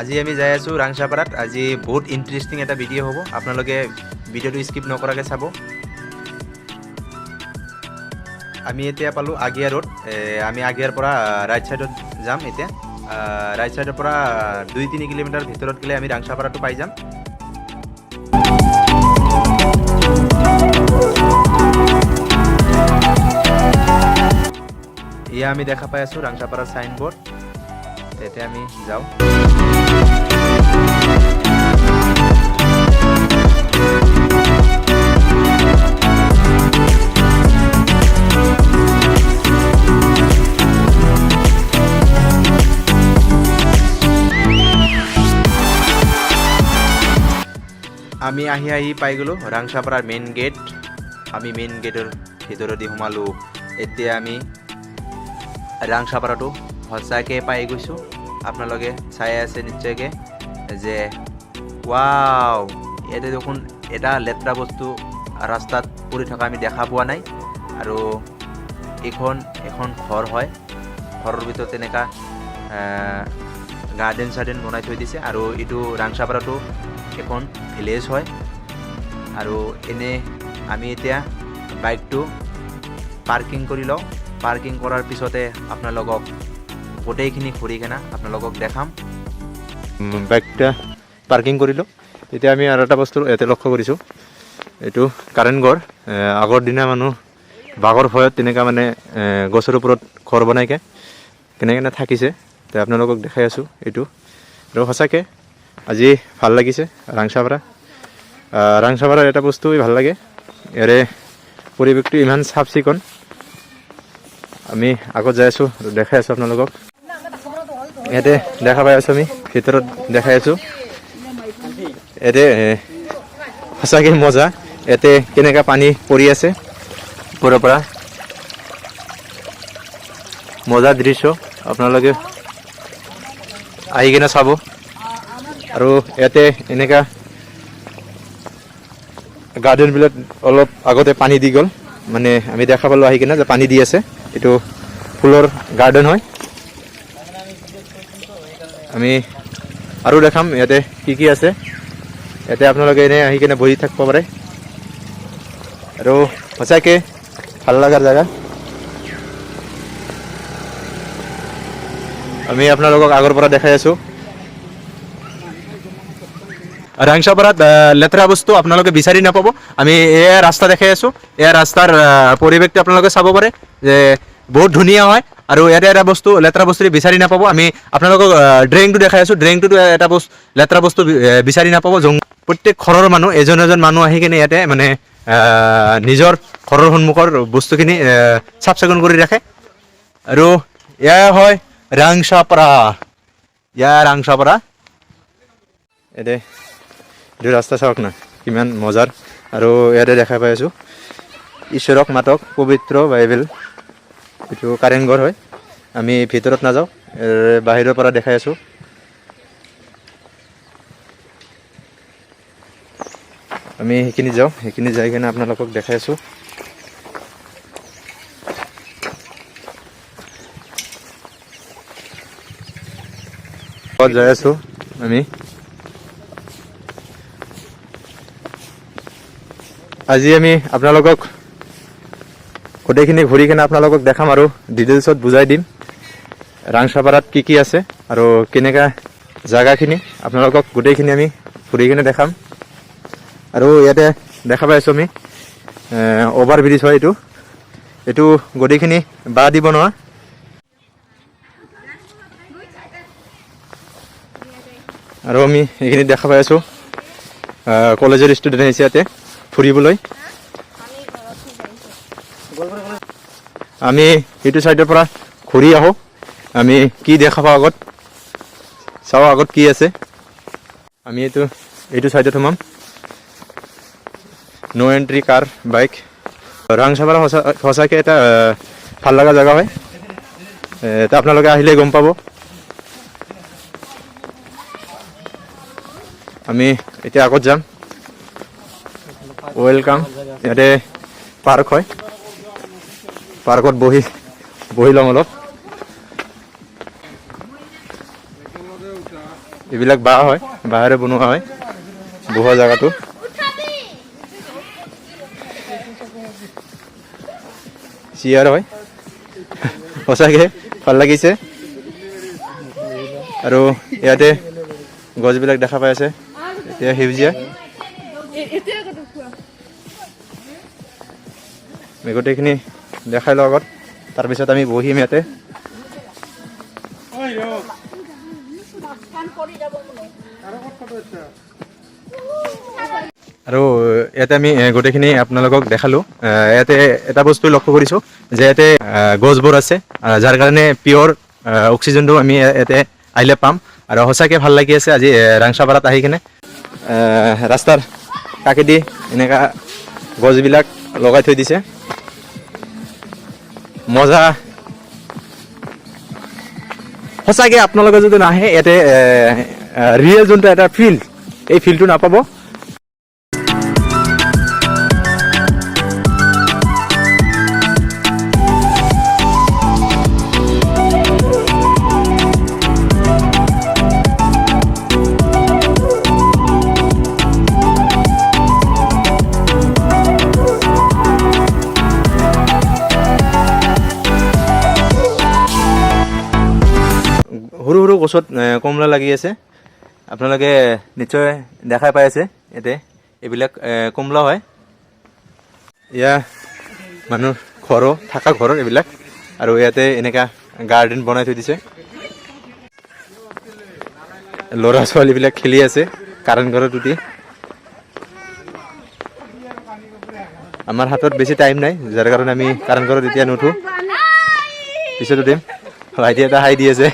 আজি আমি যাই আছোঁ ৰাংচাপাৰাত। আজি বহুত ইণ্টাৰেষ্টিং এটা ভিডিঅ' হ'ব, আপোনালোকে ভিডিঅ'টো স্কিপ নকৰাকৈ চাব। আমি এতিয়া পালোঁ আগিয়া ৰোড। আমি আগিয়াৰ পৰা ৰাইট ছাইডত যাম। এতিয়া ৰাইট ছাইডৰ পৰা 2-3 কিলোমিটাৰ ভিতৰত গ'লে আমি ৰাংচাপাৰাটো পাই যাম। এয়া আমি দেখা পাই আছোঁ ৰাংচাপাৰাৰ চাইনবোৰ্ড। এতিয়া আমি যাওঁ। আমি আহি পাই গ'লোঁ ৰাংচাপাৰাৰ মেইন গেট। আমি মেইন গেটৰ ভিতৰেদি সোমালোঁ। এতিয়া আমি ৰাংচাপাৰাটো সঁচাকৈ পাই গৈছোঁ। আপোনালোকে চাই আছে নিশ্চয়কৈ যে ৱাও, ইয়াতে দেখোন এটা লেতেৰা বস্তু ৰাস্তাত পৰি থকা আমি দেখা পোৱা নাই। আৰু এখন ঘৰ হয়। ঘৰৰ ভিতৰত তেনেকুৱা গাৰ্ডেন বনাই থৈ দিছে। আৰু এইটো ৰাংচাপাৰাটো এখন ভিলেজ হয়। আৰু এনে আমি এতিয়া বাইকটো পাৰ্কিং কৰি লওঁ। পাৰ্কিং কৰাৰ পিছতে আপোনালোকক গোটেইখিনি ঘূৰি কিনে আপোনালোকক দেখাম। বাইকটা পাৰ্কিং কৰিলোঁ। এতিয়া আমি আৰু এটা বস্তু ইয়াতে লক্ষ্য কৰিছোঁ, এইটো কাৰেণ্ট ঘৰ। আগৰ দিনা মানুহ বাঘৰ ভয়ত তেনেকুৱা মানে গছৰ ওপৰত ঘৰ বনাইকে কেনেকৈ থাকিছে, তো আপোনালোকক দেখাই আছোঁ এইটো। আৰু সঁচাকৈ আজি ভাল লাগিছে ৰাংচাপাৰাৰ এটা বস্তু ভাল লাগে, ইয়াৰে পৰিৱেশটো ইমান চাফ চিকুণ। আমি আগত যাই আছোঁ, দেখাই আছোঁ আপোনালোকক। ইয়াতে দেখা পাই আছোঁ, আমি ভিতৰত দেখাই আছোঁ। ইয়াতে সঁচাকৈ মজা। ইয়াতে কেনেকুৱা পানী পৰি আছে ওপৰৰ পৰা, মজা দৃশ্য। আপোনালোকে আহি কিনে চাব। আৰু ইয়াতে এনেকুৱা গাৰ্ডেনবিলাক অলপ আগতে পানী দি গ'ল, মানে আমি দেখা পালোঁ আহি কিনে যে পানী দি আছে। এইটো ফুলৰ গাৰ্ডেন হয়। আমি আৰু দেখাম ইয়াতে কি আছে। ইয়াতে আপোনালোকে এনেই আহি কিনে বহি থাকিব পাৰে। আৰু সঁচাকৈ ভাল লগাৰ জেগা। আমি আপোনালোকক আগৰ পৰা দেখাই আছোঁ। ৰাংচাপাৰাত লেতেৰা বস্তু আপোনালোকে বিচাৰি নাপাব। আমি এয়া ৰাস্তা দেখাই আছোঁ। এয়া ৰাস্তাৰ পৰিৱেশটো আপোনালোকে চাব পাৰে যে বহুত ধুনীয়া হয়। আৰু ইয়াতে এটা বস্তু লেতেৰা বস্তু বিচাৰি নাপাব। আমি আপোনালোকক ড্ৰেইনটো দেখাই আছোঁ। ড্ৰেইনটোতো এটা লেতেৰা বস্তু বিচাৰি নাপাব। প্ৰত্যেক ঘৰৰ মানুহ এজন মানুহ আহি কিনে ইয়াতে মানে নিজৰ ঘৰৰ সন্মুখৰ বস্তুখিনি চাফ চিকুণ কৰি ৰাখে। আৰু এয়া হয় ৰাংচাপাৰা। ৰাংচাপাৰা ইয়াতে এইটো ৰাস্তা চাওক না, কিমান মজাৰ। আৰু ইয়াতে দেখা পাই আছোঁ ঈশ্বৰক মাতক পবিত্ৰ বাইবেল। এইটো কাৰেংঘৰ হয়। আমি ভিতৰত নাযাওঁ, বাহিৰৰ পৰা দেখাই আছোঁ। আমি সেইখিনি যাওঁ, সেইখিনি যাই কিনে আপোনালোকক দেখাই আছোঁ। যাই আছোঁ আমি। আজি আমি আপোনালোকক গোটেইখিনি ঘূৰি কিনে আপোনালোকক দেখাম আৰু ডিটেইলছত বুজাই দিম ৰাংচাপাৰাত কি আছে আৰু কেনেকুৱা জেগাখিনি আপোনালোকক গোটেইখিনি আমি ঘূৰি কিনে দেখাম। আৰু ইয়াতে দেখা পাই আছোঁ আমি অভাৰ ব্ৰিজ হয় এইটো গোটেইখিনি বাঁহ দি বনোৱা। আৰু আমি এইখিনি দেখা পাই আছোঁ কলেজৰ ষ্টুডেণ্ট আহিছে ইয়াতে ফুৰিবলৈ। আমি এইটো ছাইডৰ পৰা ঘূৰি আহোঁ। আমি কি দেখা পাওঁ আগত চাওঁ, আগত কি আছে। আমি এইটো ছাইডত সোমাম। নো এণ্ট্ৰি কাৰ বাইক। ৰাংচাপাৰা সঁচাকৈ এটা ভাল লগা জেগা হয়। তো আপোনালোকে আহিলে গম পাব। আমি এতিয়া আগত যাম। ৱেলকাম। ইয়াতে পাৰ্ক হয়, পাৰ্কত বহি ল'ম অলপ। এইবিলাক বাঁহ হয়, বাঁহেৰে বনোৱা হয় বহোৱা জেগাটো। চেয়াৰ হয়, সঁচাকৈ ভাল লাগিছে। আৰু ইয়াতে গছবিলাক দেখা পাই আছে, এতিয়া সেউজীয়া। গোটেইখিনি দেখাই লওঁ আগত, তাৰপিছত আমি বহিম ইয়াতে। আৰু ইয়াতে আমি গোটেইখিনি আপোনালোকক দেখালোঁ। ইয়াতে এটা বস্তু লক্ষ্য কৰিছোঁ যে ইয়াতে গছবোৰ আছে, যাৰ কাৰণে পিয়ৰ অক্সিজেনটো আমি ইয়াতে আহিলে পাম। আৰু সঁচাকৈ ভাল লাগি আছে আজি ৰাংচাপাৰাত আহি কিনে। ৰাস্তাৰ কাষেদি এনেকুৱা গছবিলাক লগাই থৈ দিছে, মজা। সঁচাকৈ আপোনালোকে যদি নাহে ইয়াতে ৰিয়েল যোনটো এটা ফিল্ড, এই ফিল্ডটো নাপাব। সৰু সৰু গছত কমলা লাগি আছে, আপোনালোকে নিশ্চয় দেখাই পাই আছে। ইয়াতে এইবিলাক কমলা হয়। এয়া মানুহ ঘৰো থকা ঘৰ এইবিলাক, আৰু ইয়াতে এনেকা গাৰ্ডেন বনাই থৈ দিছে। ল'ৰা ছোৱালীবিলাক খেলি আছে কাৰেণ্ট ঘৰত উঠি। আমাৰ হাতত বেছি টাইম নাই, যাৰ কাৰণে আমি কাৰেণ্ট ঘৰত এতিয়া নুঠো, পিছত উঠিম। ভাইটি এটা হাই দি আছে,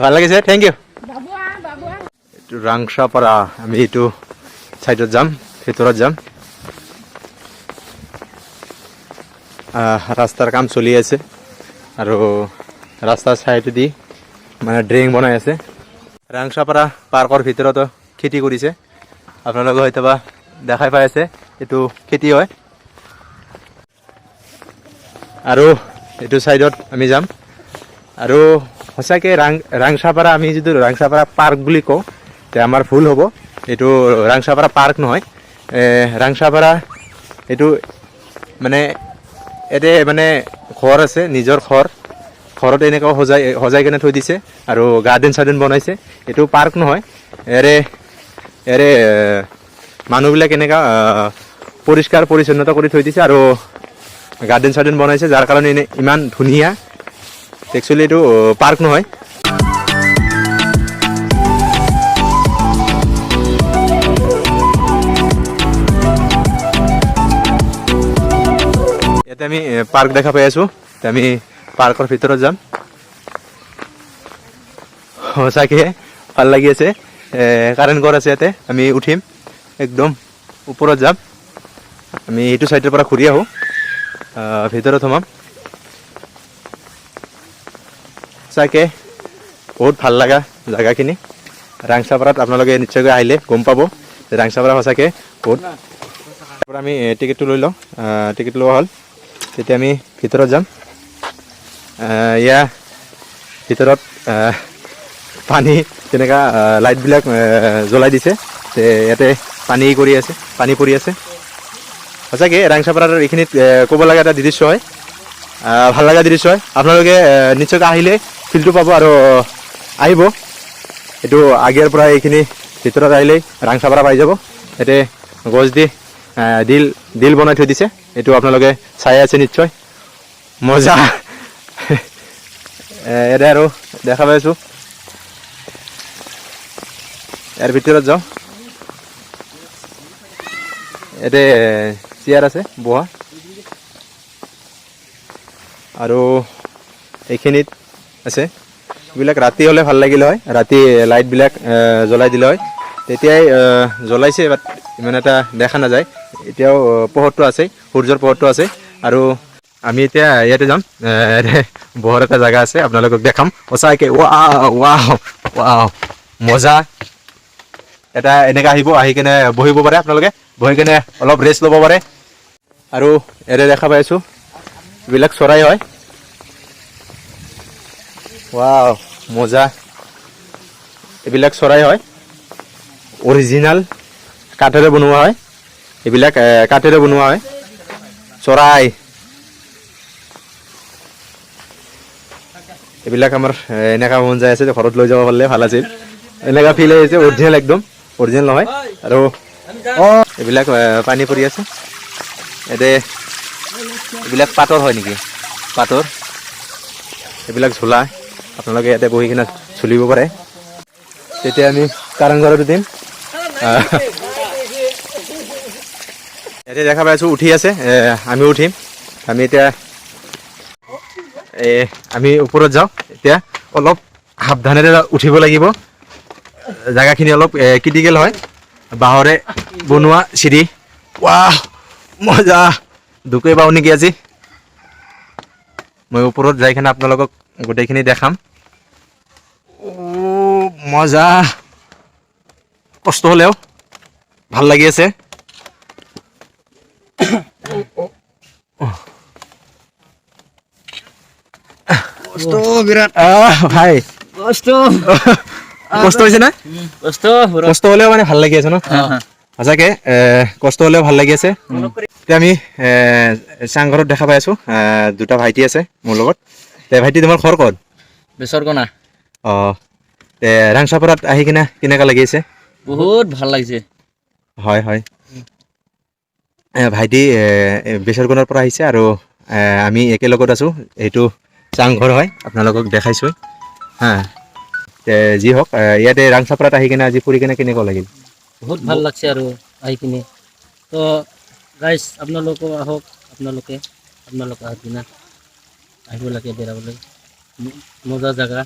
ভাল লাগিছে, থেংক ইউ। এইটো ৰাংচাপাৰা, আমি এইটো চাইডত যাম, ভিতৰত যাম। ৰাস্তাৰ কাম চলি আছে, আৰু ৰাস্তাৰ চাইডেদি মানে ড্ৰেইন বনাই আছে। ৰাংচাপাৰা পাৰ্কৰ ভিতৰতো খেতি কৰিছে, আপোনালোকে হয়তো বা দেখাই পাই আছে, এইটো খেতি হয়। আৰু এইটো চাইডত আমি যাম। আৰু সঁচাকৈ ৰাংচাপাৰা, আমি যদি ৰাংচাপাৰা পাৰ্ক বুলি কওঁ তে আমাৰ ভুল হ'ব। এইটো ৰাংচাপাৰা পাৰ্ক নহয়, ৰাংচাপাৰা এইটো মানে ইয়াতে মানে ঘৰ আছে, নিজৰ ঘৰত এনেকুৱা সজাই কেনে থৈ দিছে, আৰু গাৰ্ডেন চাৰ্ডেন বনাইছে। এইটো পাৰ্ক নহয়, ইয়াৰে মানুহবিলাক এনেকুৱা পৰিষ্কাৰ পৰিচ্ছন্নতা কৰি থৈ দিছে, আৰু গাৰ্ডেন চাৰ্ডেন বনাইছে, যাৰ কাৰণে ইমান ধুনীয়া। একচুৱেলি এইটো পাৰ্ক নহয়। ইয়াতে আমি পাৰ্ক দেখা পাই আছোঁ, আমি পাৰ্কৰ ভিতৰত যাম। সঁচাকৈ ভাল লাগি আছে। কাৰেণ্ট ঘৰ আছে ইয়াতে, আমি উঠিম, একদম ওপৰত যাম। আমি এইটো চাইডৰ পৰা ঘূৰি আহোঁ, ভিতৰত সোমাম। সঁচাকৈ বহুত ভাল লগা জেগাখিনি। ৰাংচাপাৰাত আপোনালোকে নিশ্চয়কৈ আহিলে গম পাব যে ৰাংচাপাৰা সঁচাকৈ বহুত। আমি টিকেটটো লৈ লওঁ, টিকেট লোৱা হ'ল, তেতিয়া আমি ভিতৰত যাম। ভিতৰত পানী তেনেকুৱা লাইটবিলাক জ্বলাই দিছে, ইয়াতে পানী পৰি আছে। সঁচাকৈ ৰাংচাপাৰাৰ এইখিনিত ক'ব লগা এটা দৃশ্য হয়, ভাল লগা দৃশ্য হয়। আপোনালোকে নিশ্চয়কৈ আহিলে ফিল্ডটো পাব, আৰু আহিব। এইটো আগৰ পৰা এইখিনি ভিতৰত আহিলেই ৰাংচাপাৰা পাই যাব। ইয়াতে গছ দি দিল বনাই থৈ দিছে, এইটো আপোনালোকে চাই আছে নিশ্চয়, মজা। ইয়াতে আৰু দেখা পাই আছোঁ, ইয়াৰ ভিতৰত যাওঁ। ইয়াতে চেয়াৰ আছে বহা, আৰু এইখিনিত আছে। এইবিলাক ৰাতি হ'লে ভাল লাগিল হয়, ৰাতি লাইটবিলাক জ্বলাই দিলে হয়। তেতিয়াই জ্বলাইছে, বাট ইমান এটা দেখা নাযায়। এতিয়াও পোহৰটো আছে, সূৰ্যৰ পোহৰটো আছে। আৰু আমি এতিয়া ইয়াতে যাম, বহৰ এটা জেগা আছে, আপোনালোকক দেখাম। সঁচাকৈ ৱাও মজা। এটা এনেকৈ আহি কেনে বহিব পাৰে, আপোনালোকে বহি কেনে অলপ ৰেষ্ট ল'ব পাৰে। আৰু ইয়াতে দেখা পাইছোঁ এইবিলাক চৰাই হয়। ৱাও মজা। এইবিলাক চৰাই হয় অৰিজিনেল কাঠেৰে বনোৱা হয় এইবিলাক কাঠেৰে বনোৱা হয় চৰাই এইবিলাক আমাৰ এনেকা মন যায় আছে যে ঘৰত লৈ যাব পাৰিলে ভাল আছিল এনেকা ফিল আহিছে অৰিজিনেল একদম অৰিজিনেল নহয় আৰু এইবিলাক পানী পৰি আছে ইয়াতে এইবিলাক পাতৰ হয় নেকি পাতৰ এইবিলাক ঝোলা আপোনালোকে ইয়াতে বহি কিনে ঝুলিব পাৰে তেতিয়া আমি কাৰেংঘৰত উঠিম ইয়াতে দেখা পাই আছোঁ উঠি আছে আমি উঠিম আমি এতিয়া আমি ওপৰত যাওঁ এতিয়া অলপ সাৱধানেৰে উঠিব লাগিব জেগাখিনি অলপ ক্ৰিটিকেল হয় বাঁহৰে বনোৱা চিৰি ৱাহ মজা দুখেই পাওঁ নেকি আজি মই ওপৰত যাই কিনে আপোনালোকক গোটেইখিনি দেখাম মজা কষ্ট হ'লেও ভাল লাগি আছে কষ্ট বিৰাট ভাই কষ্ট কষ্ট হৈছে না কষ্ট কষ্ট হ'লেও মানে ভাল লাগি আছে ন সঁচাকে কষ্ট হ'লেও ভাল লাগি আছে এতিয়া আমি চাংঘৰত দেখা পাই আছোঁ দুটা ভাইটি আছে মোৰ লগত ভাইটি তোমাৰ ঘৰ ক'ত বেচৰকণা অঁ ৰাংচাপাৰাত আহি কিনে কেনেকুৱা লাগি আছে বহুত ভাল লাগিছে হয় হয় ভাইটি বেচৰকণাৰ পৰা আহিছে আৰু আমি একেলগত আছোঁ এইটো চাংঘৰ হয় আপোনালোকক দেখাইছোঁ হা যি হওক ইয়াতে ৰাংচাপাৰাত আহি কিনে আজি ফুৰি কিনে কেনেকুৱা লাগিল বহুত ভাল লাগছে আৰু আহি কিনে তো গাইজ আপোনালোকো আহক আপোনালোকে আগদিনা আহিব লাগে বেৰাবলৈ মজা জেগা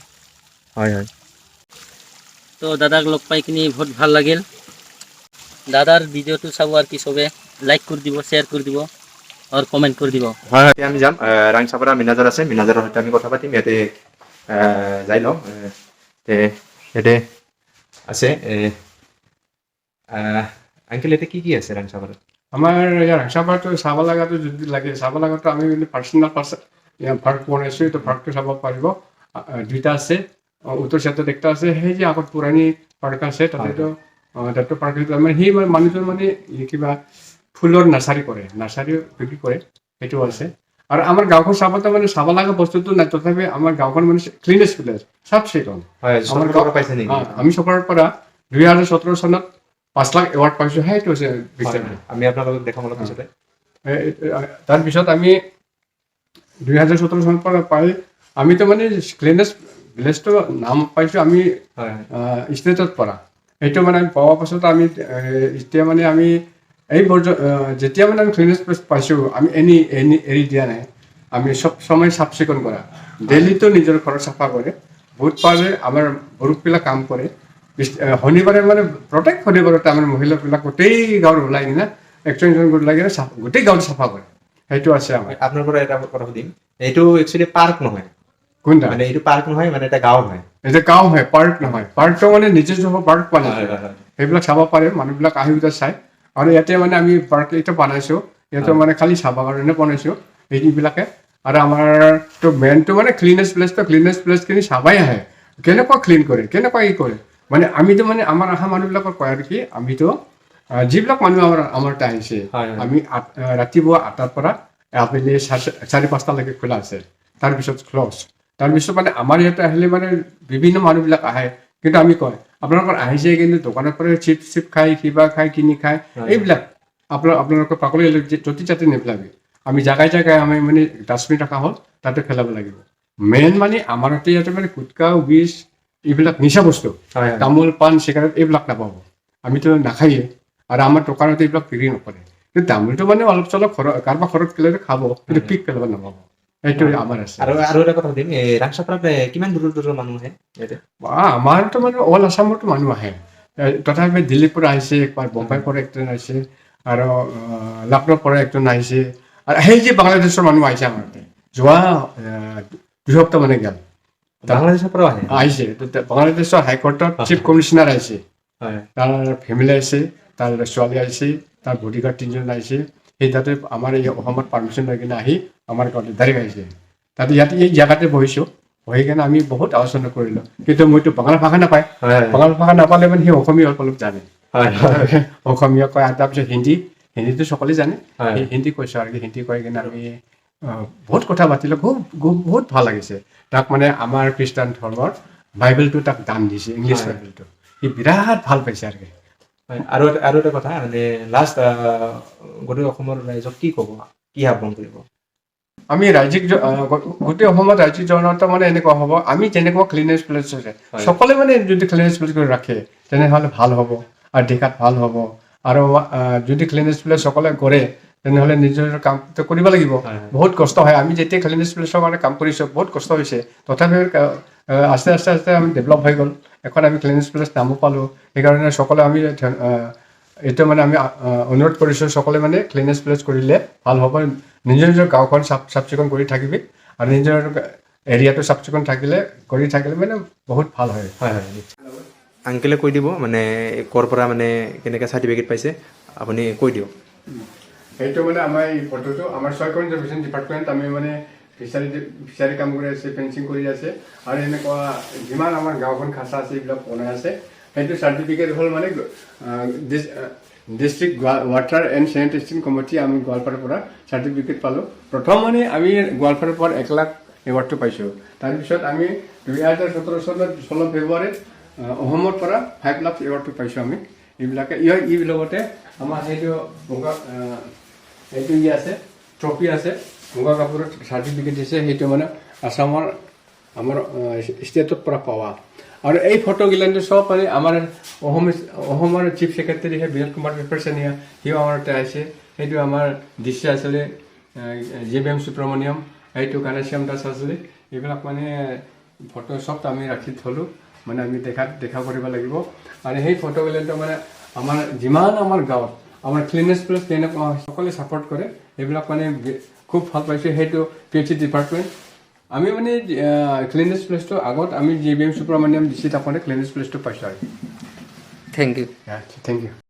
হয় হয় তো দাদাক লগ পাই কিনি বহুত ভাল লাগিল দাদাৰ ভিডিঅ'টো চাব আৰু কি চবে লাইক কৰি দিব শ্বেয়াৰ কৰি দিব আৰু কমেণ্ট কৰি দিব হয় হয় আমি যাম ৰাংচাপাৰা মিনাজাৰ আছে মিনাজাৰৰ সৈতে আমি কথা পাতিম ইয়াতে যাই লওঁ ইয়াতে আছে আংকেল ইয়াতে কি আছে ৰাংচাপাৰাত আমাৰ ইয়াৰ ৰাংচাপাৰাটো চাব লগাটো যদি লাগে চাব লগাটো আমি পাৰ্চনেল পাৰ্ক বনাইছোঁ এইটো পাৰ্কটো চাব পাৰিব দুইটা আছে উত্তৰ চাইডত একটা আছে সেই যে আগত পুৰণি পাৰ্ক আছে তাতেতো তাতো পাৰ্ক মানে সেই মানুহজন মানে কিবা ফুলৰ নাৰ্চাৰী বিক্ৰী কৰে সেইটো আছে আৰু আমাৰ গাঁওখন চাবতে মানে চাব লগা বস্তুটো নাই তথাপি আমাৰ গাঁওখন মানে ক্লিনেষ্ট ভিলেজ চাফ চিকুণ আমাৰ গাঁও পাইছে নেকি আমি চৰকাৰৰ পৰা 2017 চনত 5 লাখ এৱাৰ্ড পাইছোঁ সেইটো হৈছে আমি আপোনালোকক দেখাম অলপ পিছতে তাৰপিছত আমি 2017 চনৰ পৰা পাই আমিতো মানে ক্লিনেষ্ট ভিলেজটো নাম পাইছোঁ আমি ষ্টেটত পৰা সেইটো মানে আমি পোৱাৰ পাছত আমি এতিয়া মানে আমি এই যেতিয়া মানে আমি ক্লিনেষ্ট পাইছোঁ আমি এৰি দিয়া নাই আমি চব সময় চাফ চিকুণ কৰা ডেইলিতো নিজৰ ঘৰত চাফা কৰে বুধবাৰে আমাৰ পুৰুষবিলাক কাম কৰে শনিবাৰে মানে প্ৰত্যেক শনিবাৰতে আমাৰ মহিলাবিলাক গোটেই গাঁৱত ওলাই কিনে একজন ওলাই কিনে গোটেই গাঁৱত চাফা কৰে সেইটো আছে আমাৰ আপোনাৰ পৰা এটা কথা সুধিম এইটো একচুৱেলি পাৰ্ক নহয় কোনটা মানে এইটো পাৰ্ক নহয় মানে এটা গাঁও হয় এটা গাঁও হয় পাৰ্ক নহয় পাৰ্কটো মানে নিজস্ব পাৰ্ক বনাইছে সেইবিলাক চাব পাৰে মানুহবিলাক আহি চাই আৰু ইয়াতে মানে আমি পাৰ্ক এটা বনাইছোঁ ইয়াতে মানে খালি চাবৰ কাৰণে বনাইছোঁ এইবিলাকে আৰু আমাৰতো মেইনটো মানে ক্লিনেষ্ট প্লেচখিনি চাবাই আহে কেনেকুৱা ক্লিন কৰে কেনেকুৱা কৰে মানে আমিতো মানে আমাৰ অহা মানুহবিলাকৰ কয় আৰু কি আমিতো যিবিলাক মানুহ আমাৰ তাত আহিছে আমি ৰাতিপুৱা 8টাৰ পৰা আবেলি 4-5টালৈকে খোলা আছে তাৰপিছত ক্লজ তাৰপিছত মানে আমাৰ ইয়াতে আহিলে মানে বিভিন্ন মানুহবিলাক আহে কিন্তু আমি কয় আপোনালোকৰ আহিছে কিন্তু দোকানৰ পৰা চিপ খাই কিবা খাই কিনি খাই এইবিলাক আপোনালোকৰ পাকলি য'তে যাতে নেপেলাবি আমি জাগাই আমি মানে ডাষ্টবিন ৰখা হ'ল তাতে পেলাব লাগিব মেইন মানে আমাৰ ইয়াতে মানে গুটকা বিজ এইবিলাক নিচা বস্তু তামোল পাণ চিগাৰেট এইবিলাক নাপাব আমিতো নাখায়ে আৰু আমাৰ দোকানতে এইবিলাক বিক্ৰী নকৰে কিন্তু তামোলটো মানে অলপ চলপ কাৰোবাৰ ঘৰত পেলালে খাব কিন্তু পিক পেলাব নাপাব সেইটো আমাৰ আছে আৰু এটা কথা সুধিম ৰাংচাপাৰাত কিমান দূৰৰ মানুহ আহে ইয়াতে আমাৰতো মানে অল আছামতো মানুহ আহে তথাপি দিল্লীৰ পৰা আহিছে একবাৰ বম্বাইৰ পৰা একজন আহিছে আৰু লক্ষ্ণৌৰ পৰা একজন আহিছে আৰু সেই যে বাংলাদেশৰ মানুহ আহিছে আমাৰ যোৱা 2 সপ্তাহ মানে গেল বাংলাদেশৰ পৰা আহিছে বাংলাদেশৰ হাইকোৰ্টত চিফ কমিশনাৰ আহিছে তাৰ ফেমিলি আহিছে তাৰ ছোৱালী আহিছে তাৰ বডিগাৰ্ড 3জন আহিছে সেই তাতে আমাৰ এই অসমত পাৰ্মিশ্যন লৈ কিনে আহি আমাৰ গাঁৱত ডাইৰেক্ট আহিছে তাতে ইয়াতে এই জেগাতে বহিছোঁ বহি কিনে আমি বহুত আলোচনা কৰিলোঁ কিন্তু মইতো বাংলা ভাষা নাপায় হয় বাংলা ভাষা নাপালে মানে সি অসমীয়া অলপ অলপ জানে হয় অসমীয়া কয় আৰু তাৰপিছত হিন্দীটো সকলোৱে জানে হয়। সেই হিন্দী কৈছোঁ আৰু হিন্দী কৈ কিনে আমি বহুত কথা পাতিলোঁ বহুত ভাল লাগিছে তাক মানে আমাৰ খ্ৰীষ্টান ধৰ্মৰ বাইবেলটো তাক দান দিছে ইংলিছ হয়। বাইবেলটো সি বিৰাট ভাল পাইছে আৰু হয় আৰু এটা কথা মানে লাষ্ট গোটেই অসমৰ ৰাইজক কি ক'ব কি আহ্বান কৰিব আমি গোটেই অসমত ৰাজ্যিক জনতা মানে এনেকুৱা হ'ব আমি যেনেকুৱা ক্লিনেছ প্লেচ আছে হয়। সকলোৱে মানে যদি ক্লিনেছ প্লেচ কৰি ৰাখে তেনেহ'লে ভাল হ'ব আৰু দেখাত ভাল হ'ব আৰু যদি ক্লিনেছ প্লেচ সকলোৱে কৰে তেনেহ'লে নিজৰ কামটো কৰিব লাগিব হয়। বহুত কষ্ট হয় আমি যেতিয়া ক্লিনেছ প্লেচৰ কাৰণে কাম কৰিছোঁ বহুত কষ্ট হৈছে তথাপিও আস্তে আস্তে আমি ডেভেলপ হৈ গ'ল এখন আমি ক্লিনেছ প্লেচ নামো পালোঁ সেইকাৰণে সকলোৱে আমি এইটো মানে আমি অনুৰোধ কৰিছোঁ সকলোৱে মানে ক্লিনেছ প্লেচ কৰিলে ভাল হ'ব নিজৰ গাঁওখন চাফ চিকুণ কৰি থাকিবি আৰু নিজৰ এৰিয়াটো চাফ চিকুণ কৰি থাকিলে মানে বহুত ভাল হয় হয় হয় আংকেলে কৈ দিব মানে ক'ৰ পৰা মানে কেনেকৈ চাৰ্টিফিকেট পাইছে আপুনি কৈ দিয়ক সেইটো মানে আমাৰ এই ফটোটো আমাৰ ছয় কনজাৰ্ভেশ্যন ডিপাৰ্টমেণ্ট আমি মানে ফিচাৰী কাম কৰি আছে ফেঞ্চিং কৰি আছে আৰু এনেকুৱা যিমান আমাৰ গাঁওখন খাচা আছে এইবিলাক বনাই আছে সেইটো চাৰ্টিফিকেট হ'ল মানে district water and sanitation committee আমি গোৱালপাৰাৰ পৰা চাৰ্টিফিকেট পালোঁ প্ৰথম মানে আমি গোৱালপাৰাৰ পৰা 1 লাখ এৱাৰ্ডটো পাইছোঁ তাৰপিছত আমি 2017 চনত 16 ফেব্ৰুৱাৰীত অসমৰ পৰা 5 লাখ এৱাৰ্ডটো পাইছোঁ আমি এইবিলাকে লগতে আমাৰ সেইটো সেইটো আছে ট্ৰফি আছে মুগা কাপোৰৰ চাৰ্টিফিকেট দিছে সেইটো মানে আসামৰ আমাৰ ষ্টেটৰ পৰা পোৱা আৰু এই ফটোগিলাটো চব মানে আমাৰ অসমৰ চিফ ছেক্ৰেটাৰী বিনোদ কুমাৰ পেপাৰচেনিয়া সিও আমাৰ তাতে আহিছে সেইটো আমাৰ দৃশ্য আছিলে JBM সুব্ৰমণিয়ম এইটো কানেশ্যাম দাস আছিলে এইবিলাক মানে ফটো চব আমি ৰাখি থলোঁ মানে আমি দেখা কৰিব লাগিব আৰু সেই ফটোগিলাটো মানে আমাৰ যিমান আমাৰ গাঁৱত আমাৰ ক্লিনেছ প্লেচ তেনেকুৱা সকলোৱে ছাপোৰ্ট কৰে এইবিলাক মানে খুব ভাল পাইছোঁ সেইটো PHC ডিপাৰ্টমেণ্ট আমি মানে ক্লিনেছ প্লেচটো আগত আমি JBM সুব্ৰমণিয়ম দিছে তাৰপৰা ক্লিনেছ প্লেচটো পাইছোঁ আৰু থেংক ইউ থেংক ইউ